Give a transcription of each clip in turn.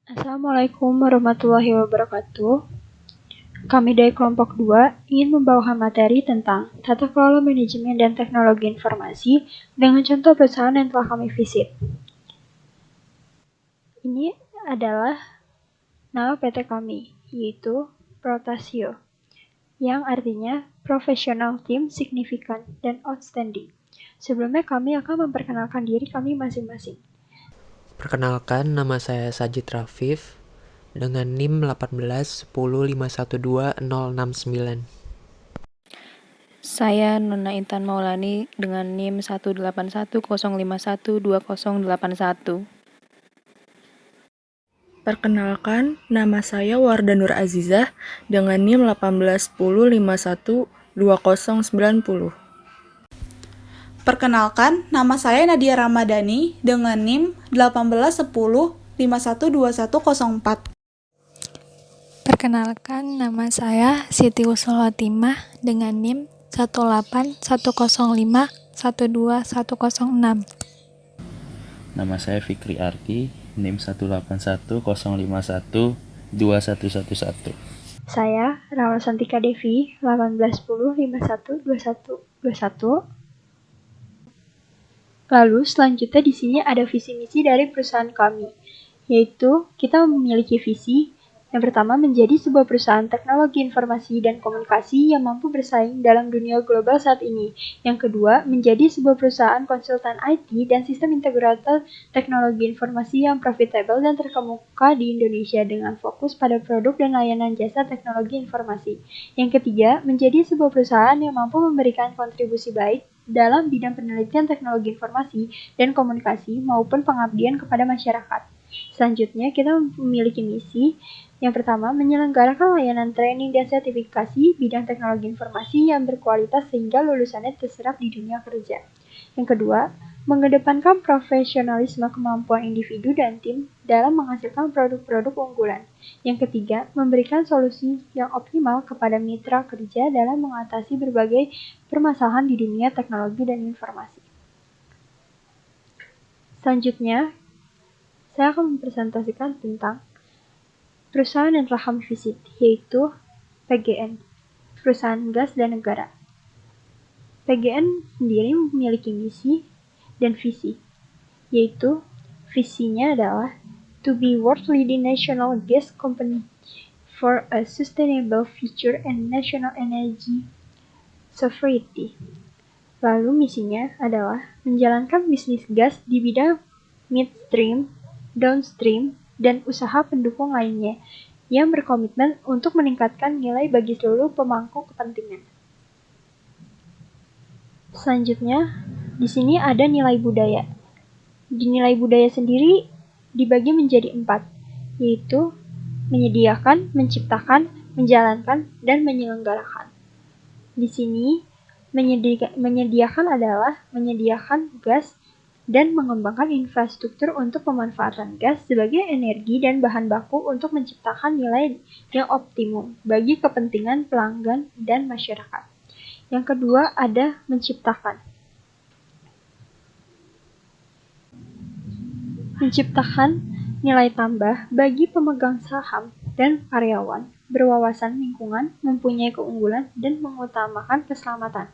Assalamualaikum warahmatullahi wabarakatuh. Kami dari kelompok 2 ingin membawakan materi tentang tata kelola manajemen dan teknologi informasi dengan contoh perusahaan yang telah kami visit. Ini adalah nama PT kami, yaitu Protasio, yang artinya Professional Team Significant dan Outstanding. Sebelumnya kami akan memperkenalkan diri kami masing-masing. Perkenalkan, nama saya Sajid Rafif dengan NIM 18105120069. Saya Nona Intan Maulani dengan NIM 18105120081. Perkenalkan, nama saya Warda Nur Azizah dengan NIM 181012090. Perkenalkan, nama saya Nadia Ramadhani dengan NIM 18105121104. Perkenalkan, nama saya Siti Usul Watimah dengan NIM 18105121106. Nama saya Fikri Arti, NIM 18105121111. Saya Rawal Santika Devi, 1810512121. Lalu selanjutnya di sini ada visi misi dari perusahaan kami, yaitu kita memiliki visi yang pertama menjadi sebuah perusahaan teknologi informasi dan komunikasi yang mampu bersaing dalam dunia global saat ini. Yang kedua, menjadi sebuah perusahaan konsultan IT dan sistem integrator teknologi informasi yang profitable dan terkemuka di Indonesia dengan fokus pada produk dan layanan jasa teknologi informasi. Yang ketiga, menjadi sebuah perusahaan yang mampu memberikan kontribusi baik dalam bidang penelitian teknologi informasi dan komunikasi maupun pengabdian kepada masyarakat. Selanjutnya, kita memiliki misi. Yang pertama, menyelenggarakan layanan training dan sertifikasi bidang teknologi informasi yang berkualitas sehingga lulusannya terserap di dunia kerja. Yang kedua, mengedepankan profesionalisme kemampuan individu dan tim dalam menghasilkan produk-produk unggulan. Yang ketiga, memberikan solusi yang optimal kepada mitra kerja dalam mengatasi berbagai permasalahan di dunia teknologi dan informasi. Selanjutnya, saya akan mempresentasikan tentang perusahaan yang telah kami visit, yaitu PGN, Perusahaan Gas dan Negara. PGN sendiri memiliki misi dan visi, yaitu visinya adalah to be world leading national gas company for a sustainable future and national energy sovereignty. Lalu misinya adalah menjalankan bisnis gas di bidang midstream, downstream, dan usaha pendukung lainnya yang berkomitmen untuk meningkatkan nilai bagi seluruh pemangku kepentingan. Selanjutnya, di sini ada nilai budaya. Di nilai budaya sendiri dibagi menjadi 4, yaitu menyediakan, menciptakan, menjalankan, dan menyelenggarakan. Di sini, menyediakan adalah menyediakan gas dan mengembangkan infrastruktur untuk pemanfaatan gas sebagai energi dan bahan baku untuk menciptakan nilai yang optimum bagi kepentingan pelanggan dan masyarakat. Yang kedua ada menciptakan. Menciptakan nilai tambah bagi pemegang saham dan karyawan, berwawasan lingkungan, mempunyai keunggulan, dan mengutamakan keselamatan.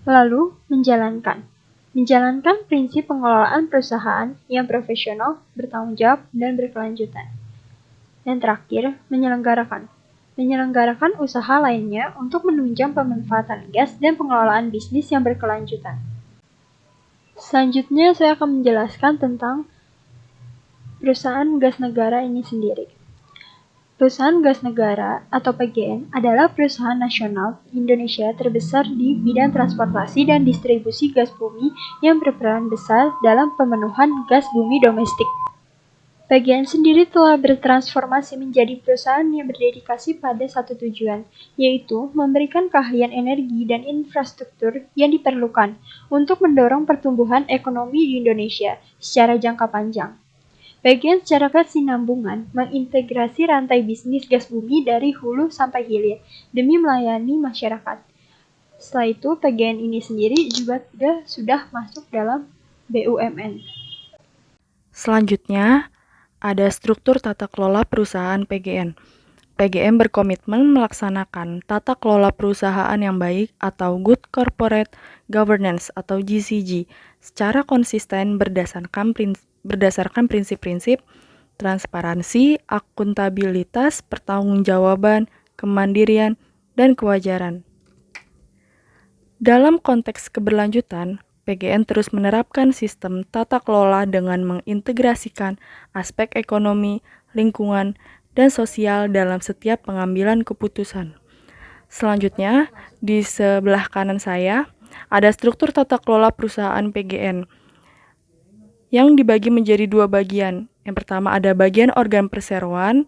Lalu, menjalankan. Menjalankan prinsip pengelolaan perusahaan yang profesional, bertanggung jawab, dan berkelanjutan. Yang terakhir, menyelenggarakan. Menyelenggarakan usaha lainnya untuk menunjang pemanfaatan gas dan pengelolaan bisnis yang berkelanjutan. Selanjutnya, saya akan menjelaskan tentang perusahaan gas negara ini sendiri. Perusahaan Gas Negara atau PGN adalah perusahaan nasional Indonesia terbesar di bidang transportasi dan distribusi gas bumi yang berperan besar dalam pemenuhan gas bumi domestik. PGN sendiri telah bertransformasi menjadi perusahaan yang berdedikasi pada satu tujuan, yaitu memberikan keahlian energi dan infrastruktur yang diperlukan untuk mendorong pertumbuhan ekonomi di Indonesia secara jangka panjang. PGN secara kesinambungan mengintegrasi rantai bisnis gas bumi dari hulu sampai hilir demi melayani masyarakat. Setelah itu, PGN ini sendiri juga sudah masuk dalam BUMN. Selanjutnya, ada struktur tata kelola perusahaan PGN. PGN berkomitmen melaksanakan tata kelola perusahaan yang baik atau Good Corporate Governance atau GCG secara konsisten berdasarkan prinsip-prinsip transparansi, akuntabilitas, pertanggungjawaban, kemandirian, dan kewajaran. Dalam konteks keberlanjutan, PGN terus menerapkan sistem tata kelola dengan mengintegrasikan aspek ekonomi, lingkungan, dan sosial dalam setiap pengambilan keputusan. Selanjutnya, di sebelah kanan saya, ada struktur tata kelola perusahaan PGN yang dibagi menjadi dua bagian. Yang pertama ada bagian organ perseroan,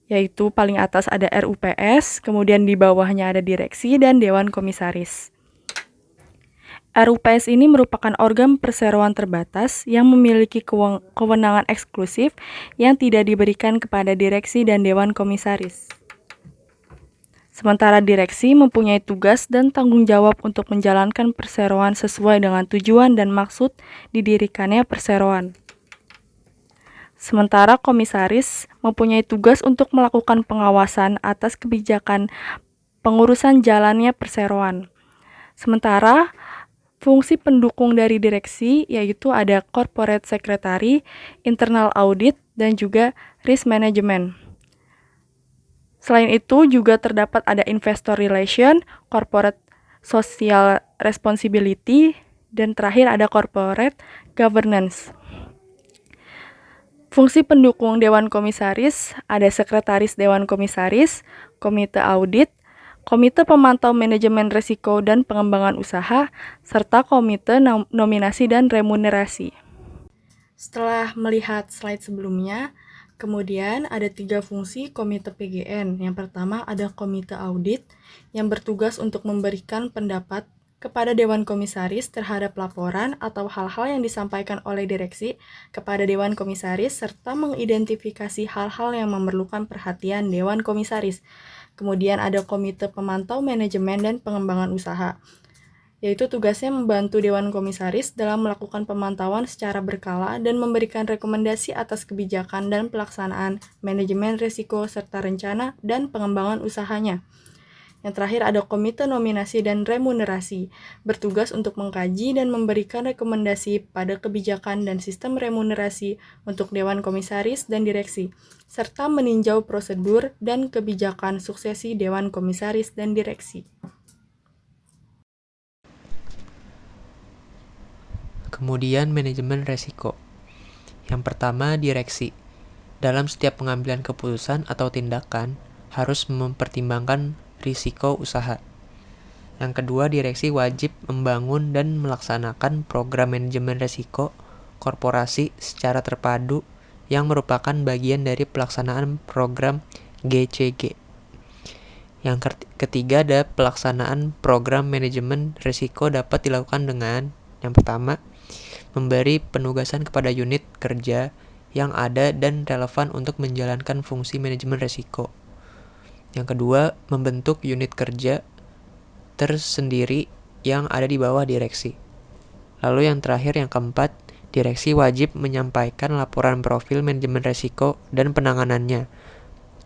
yaitu paling atas ada RUPS, kemudian di bawahnya ada direksi dan dewan komisaris. RUPS ini merupakan organ perseroan terbatas yang memiliki kewenangan eksklusif yang tidak diberikan kepada direksi dan dewan komisaris. Sementara direksi mempunyai tugas dan tanggung jawab untuk menjalankan perseroan sesuai dengan tujuan dan maksud didirikannya perseroan. Sementara komisaris mempunyai tugas untuk melakukan pengawasan atas kebijakan pengurusan jalannya perseroan. Sementara fungsi pendukung dari direksi yaitu ada corporate secretary, internal audit, dan juga risk management. Selain itu juga terdapat ada investor relation, corporate social responsibility, dan terakhir ada corporate governance. Fungsi pendukung Dewan Komisaris ada Sekretaris Dewan Komisaris, Komite Audit, Komite Pemantau Manajemen Risiko dan Pengembangan Usaha, serta Komite Nominasi dan Remunerasi. Setelah melihat slide sebelumnya, kemudian ada 3 fungsi Komite PGN. Yang pertama ada Komite Audit yang bertugas untuk memberikan pendapat kepada Dewan Komisaris terhadap laporan atau hal-hal yang disampaikan oleh direksi kepada Dewan Komisaris serta mengidentifikasi hal-hal yang memerlukan perhatian Dewan Komisaris. Kemudian ada Komite Pemantau Manajemen dan Pengembangan Usaha, yaitu tugasnya membantu Dewan Komisaris dalam melakukan pemantauan secara berkala dan memberikan rekomendasi atas kebijakan dan pelaksanaan manajemen risiko serta rencana dan pengembangan usahanya. Yang terakhir ada Komite Nominasi dan Remunerasi, bertugas untuk mengkaji dan memberikan rekomendasi pada kebijakan dan sistem remunerasi untuk Dewan Komisaris dan Direksi, serta meninjau prosedur dan kebijakan suksesi Dewan Komisaris dan Direksi. Kemudian manajemen resiko. Yang pertama, direksi. Dalam setiap pengambilan keputusan atau tindakan, harus mempertimbangkan risiko usaha. Yang kedua, direksi wajib membangun dan melaksanakan program manajemen risiko korporasi secara terpadu yang merupakan bagian dari pelaksanaan program GCG. Yang ketiga ada pelaksanaan program manajemen risiko dapat dilakukan dengan yang pertama, memberi penugasan kepada unit kerja yang ada dan relevan untuk menjalankan fungsi manajemen risiko. Yang kedua, membentuk unit kerja tersendiri yang ada di bawah direksi. Lalu yang terakhir, yang keempat, direksi wajib menyampaikan laporan profil manajemen risiko dan penanganannya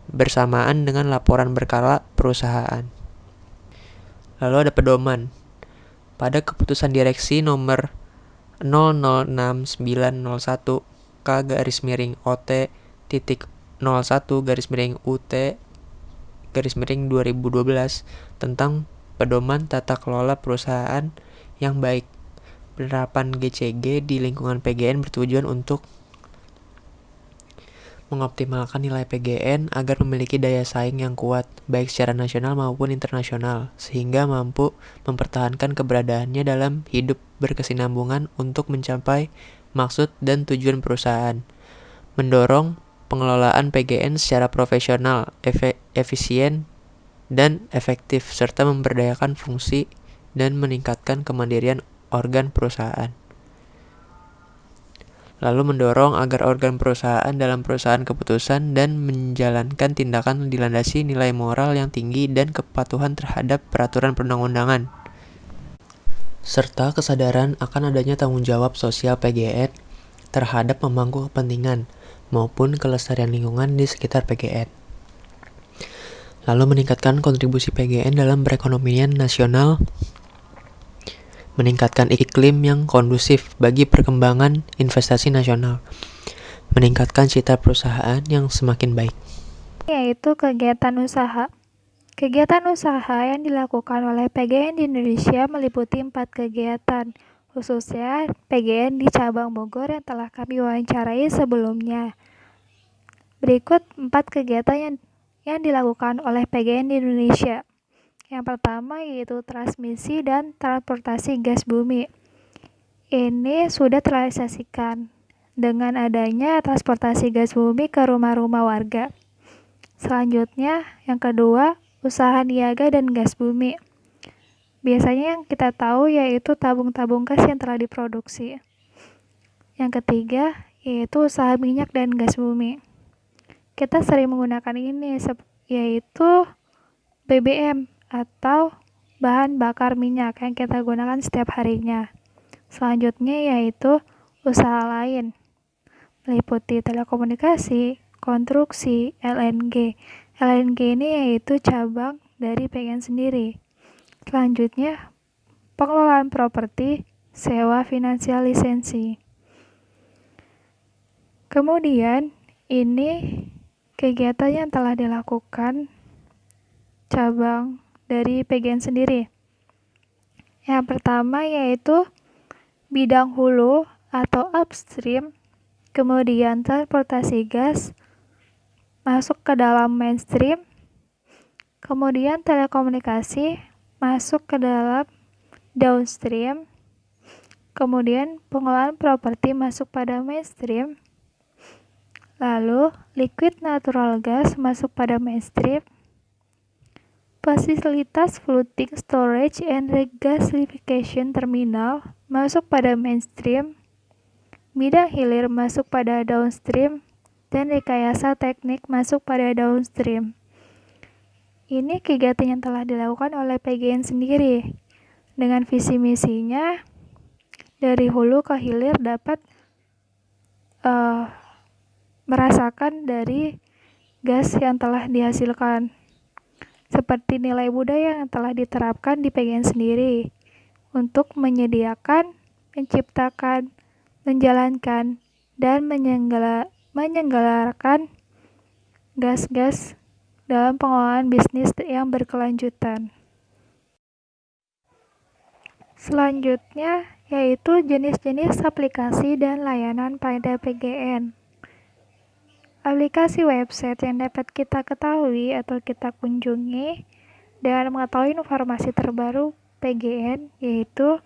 bersamaan dengan laporan berkala perusahaan. Lalu ada pedoman. Pada keputusan direksi nomor 006901 K-01-UT-2012 tentang pedoman tata kelola perusahaan yang baik. Penerapan GCG di lingkungan PGN bertujuan untuk mengoptimalkan nilai PGN agar memiliki daya saing yang kuat, baik secara nasional maupun internasional, sehingga mampu mempertahankan keberadaannya dalam hidup berkesinambungan untuk mencapai maksud dan tujuan perusahaan. Mendorong pengelolaan PGN secara profesional, efisien, dan efektif, serta memberdayakan fungsi dan meningkatkan kemandirian organ perusahaan. Lalu mendorong agar organ perusahaan dalam perusahaan keputusan dan menjalankan tindakan dilandasi nilai moral yang tinggi dan kepatuhan terhadap peraturan perundang-undangan, serta kesadaran akan adanya tanggung jawab sosial PGN terhadap pemangku kepentingan, maupun kelestarian lingkungan di sekitar PGN. Lalu meningkatkan kontribusi PGN dalam perekonomian nasional, meningkatkan iklim yang kondusif bagi perkembangan investasi nasional, meningkatkan citra perusahaan yang semakin baik. Yaitu kegiatan usaha. Kegiatan usaha yang dilakukan oleh PGN di Indonesia meliputi 4 kegiatan, khususnya PGN di cabang Bogor yang telah kami wawancarai sebelumnya. Berikut 4 kegiatan yang dilakukan oleh PGN di Indonesia. Yang pertama yaitu transmisi dan transportasi gas bumi. Ini sudah terrealisasikan dengan adanya transportasi gas bumi ke rumah-rumah warga. Selanjutnya, yang kedua, usaha niaga dan gas bumi. Biasanya yang kita tahu yaitu tabung-tabung gas yang telah diproduksi. Yang ketiga, yaitu usaha minyak dan gas bumi. Kita sering menggunakan ini, yaitu BBM atau bahan bakar minyak yang kita gunakan setiap harinya. Selanjutnya yaitu usaha lain, meliputi telekomunikasi, konstruksi, LNG. LNG ini yaitu cabang dari PGN sendiri. Selanjutnya, pengelolaan properti, sewa finansial lisensi. Kemudian, ini kegiatan yang telah dilakukan cabang dari PGN sendiri. Yang pertama yaitu bidang hulu atau upstream, kemudian transportasi gas masuk ke dalam mainstream, kemudian telekomunikasi masuk ke dalam downstream, kemudian pengelolaan properti masuk pada mainstream, lalu liquid natural gas masuk pada mainstream, fasilitas floating storage and regasification terminal masuk pada mainstream, bidang hilir masuk pada downstream, dan rekayasa teknik masuk pada downstream. Ini kegiatan yang telah dilakukan oleh PGN sendiri. Dengan visi misinya, dari hulu ke hilir dapat merasakan dari gas yang telah dihasilkan. Seperti nilai budaya yang telah diterapkan di PGN sendiri untuk menyediakan, menciptakan, menjalankan, dan menyelenggarakan gas-gas dalam pengelolaan bisnis yang berkelanjutan. Selanjutnya yaitu jenis-jenis aplikasi dan layanan pada PGN. Aplikasi website yang dapat kita ketahui atau kita kunjungi dengan mengetahui informasi terbaru PGN yaitu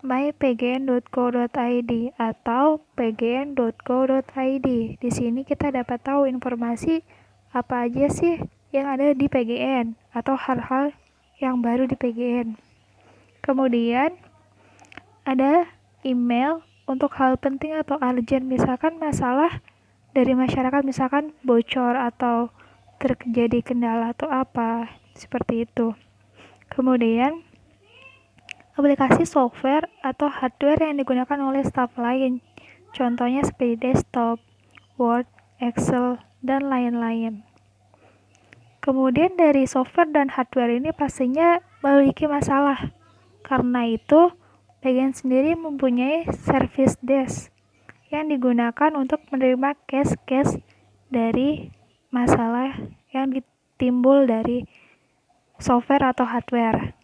mypgn.co.id atau pgn.co.id. Di sini kita dapat tahu informasi apa aja sih yang ada di PGN atau hal-hal yang baru di PGN. Kemudian ada email untuk hal penting atau urgent, misalkan masalah dari masyarakat, misalkan bocor atau terjadi kendala atau apa, seperti itu. Kemudian aplikasi software atau hardware yang digunakan oleh staf lain, contohnya seperti desktop, Word, Excel, dan lain-lain. Kemudian dari software dan hardware ini pastinya memiliki masalah. Karena itu, PGN sendiri mempunyai service desk yang digunakan untuk menerima case-case dari masalah yang timbul dari software atau hardware.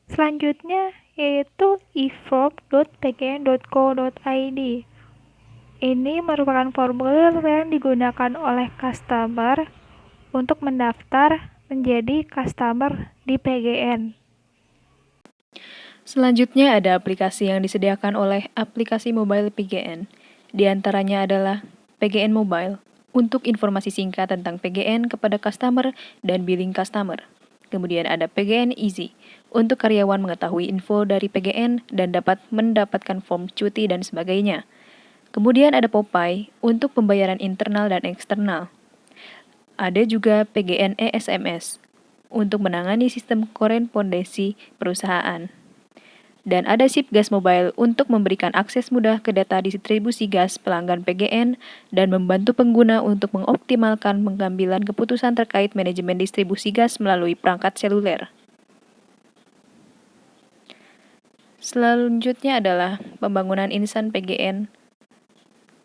Selanjutnya yaitu eform.pgn.co.id. Ini merupakan formulir yang digunakan oleh customer untuk mendaftar menjadi customer di PGN. Selanjutnya ada aplikasi yang disediakan oleh aplikasi mobile PGN. Di antaranya adalah PGN Mobile untuk informasi singkat tentang PGN kepada customer dan billing customer. Kemudian ada PGN Easy untuk karyawan mengetahui info dari PGN dan dapat mendapatkan form cuti dan sebagainya. Kemudian ada Popeye untuk pembayaran internal dan eksternal. Ada juga PGN ESMS untuk menangani sistem korespondensi perusahaan. dan ada SIP gas mobile untuk memberikan akses mudah ke data distribusi gas pelanggan PGN dan membantu pengguna untuk mengoptimalkan pengambilan keputusan terkait manajemen distribusi gas melalui perangkat seluler. Selanjutnya adalah pembangunan insan PGN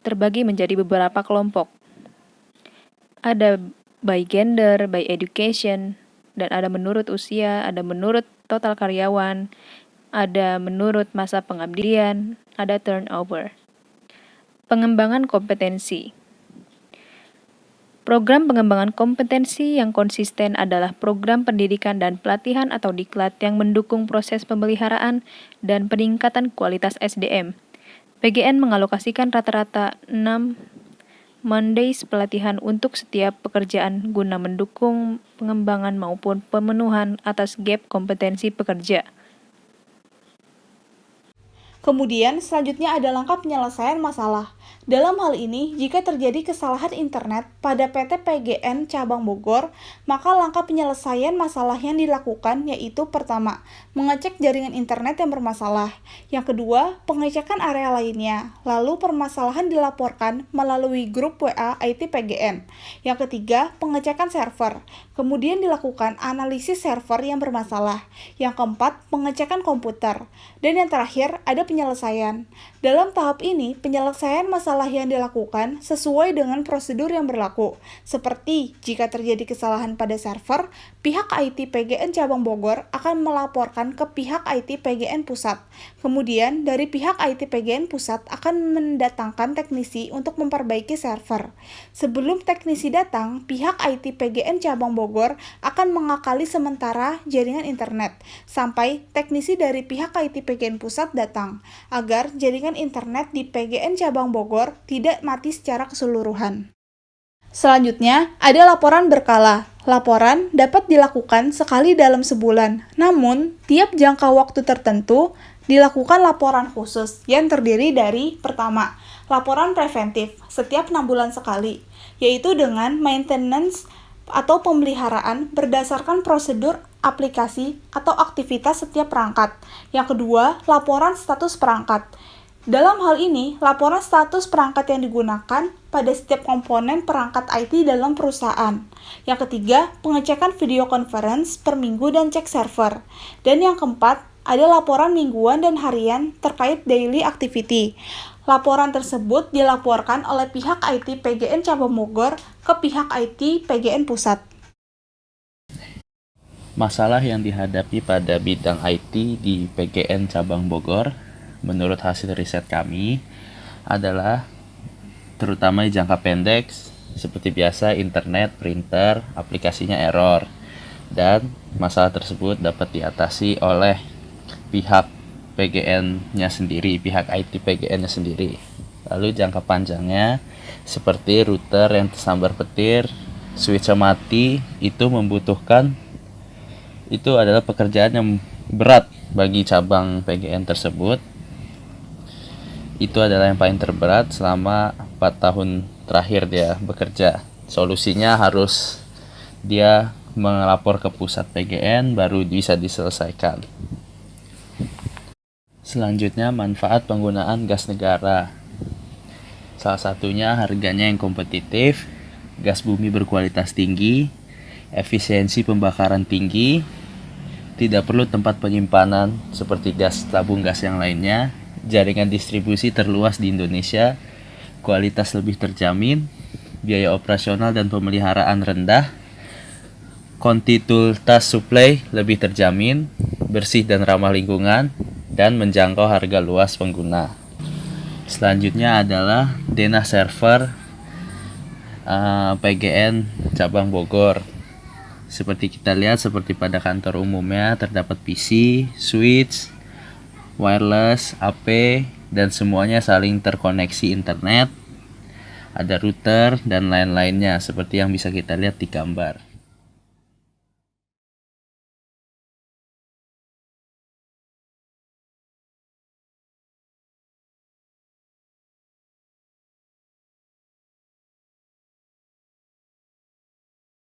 terbagi menjadi beberapa kelompok. Ada by gender, by education, dan ada menurut usia, ada menurut total karyawan, ada menurut masa pengabdian, ada turnover. Pengembangan kompetensi. Program pengembangan kompetensi yang konsisten adalah program pendidikan dan pelatihan atau diklat yang mendukung proses pemeliharaan dan peningkatan kualitas SDM. PGN mengalokasikan rata-rata 6 Mondays pelatihan untuk setiap pekerjaan guna mendukung pengembangan maupun pemenuhan atas gap kompetensi pekerja. Kemudian, selanjutnya ada langkah penyelesaian masalah. Dalam hal ini, jika terjadi kesalahan internet pada PT PGN Cabang Bogor, maka langkah penyelesaian masalah yang dilakukan yaitu pertama, mengecek jaringan internet yang bermasalah. Yang kedua, pengecekan area lainnya. Lalu permasalahan dilaporkan melalui grup WA IT PGN. Yang ketiga, pengecekan server. Kemudian dilakukan analisis server yang bermasalah. Yang keempat, pengecekan komputer. Dan yang terakhir, ada penyelesaian. Dalam tahap ini, penyelesaian masalah yang dilakukan sesuai dengan prosedur yang berlaku. Seperti jika terjadi kesalahan pada server, pihak IT PGN Cabang Bogor akan melaporkan ke pihak IT PGN Pusat. Kemudian, dari pihak IT PGN Pusat akan mendatangkan teknisi untuk memperbaiki server. Sebelum teknisi datang, pihak IT PGN Cabang Bogor akan mengakali sementara jaringan internet, sampai teknisi dari pihak IT PGN Pusat datang, agar jaringan internet di PGN Cabang Bogor tidak mati secara keseluruhan. Selanjutnya, ada laporan berkala. Laporan dapat dilakukan sekali dalam sebulan, namun tiap jangka waktu tertentu dilakukan laporan khusus yang terdiri dari pertama, laporan preventif setiap 6 bulan sekali, yaitu dengan maintenance atau pemeliharaan berdasarkan prosedur aplikasi atau aktivitas setiap perangkat. Yang kedua, laporan status perangkat. Dalam hal ini, laporan status perangkat yang digunakan pada setiap komponen perangkat IT dalam perusahaan. Yang ketiga, pengecekan video conference per minggu dan cek server. Dan yang keempat, ada laporan mingguan dan harian terkait daily activity. Laporan tersebut dilaporkan oleh pihak IT PGN Cabang Bogor ke pihak IT PGN Pusat. Masalah yang dihadapi pada bidang IT di PGN Cabang Bogor menurut hasil riset kami adalah terutama di jangka pendek seperti biasa internet, printer, aplikasinya error, dan masalah tersebut dapat diatasi oleh pihak PGN-nya sendiri, pihak IT PGN-nya sendiri. Lalu jangka panjangnya seperti router yang tersambar petir, switch mati, itu adalah pekerjaan yang berat bagi cabang PGN tersebut. Itu adalah yang paling terberat selama 4 tahun terakhir dia bekerja. Solusinya harus dia melapor ke pusat PGN baru bisa diselesaikan. Selanjutnya, manfaat penggunaan gas negara. Salah satunya harganya yang kompetitif, gas bumi berkualitas tinggi, efisiensi pembakaran tinggi, tidak perlu tempat penyimpanan seperti gas tabung gas yang lainnya, jaringan distribusi terluas di Indonesia, kualitas lebih terjamin, biaya operasional dan pemeliharaan rendah, kontinuitas supply lebih terjamin, bersih dan ramah lingkungan, dan menjangkau harga luas pengguna. Selanjutnya adalah denah server PGN Cabang Bogor. Seperti kita lihat, seperti pada kantor umumnya terdapat PC, switch, wireless, AP, dan semuanya saling terkoneksi internet. Ada router dan lain-lainnya seperti yang bisa kita lihat di gambar.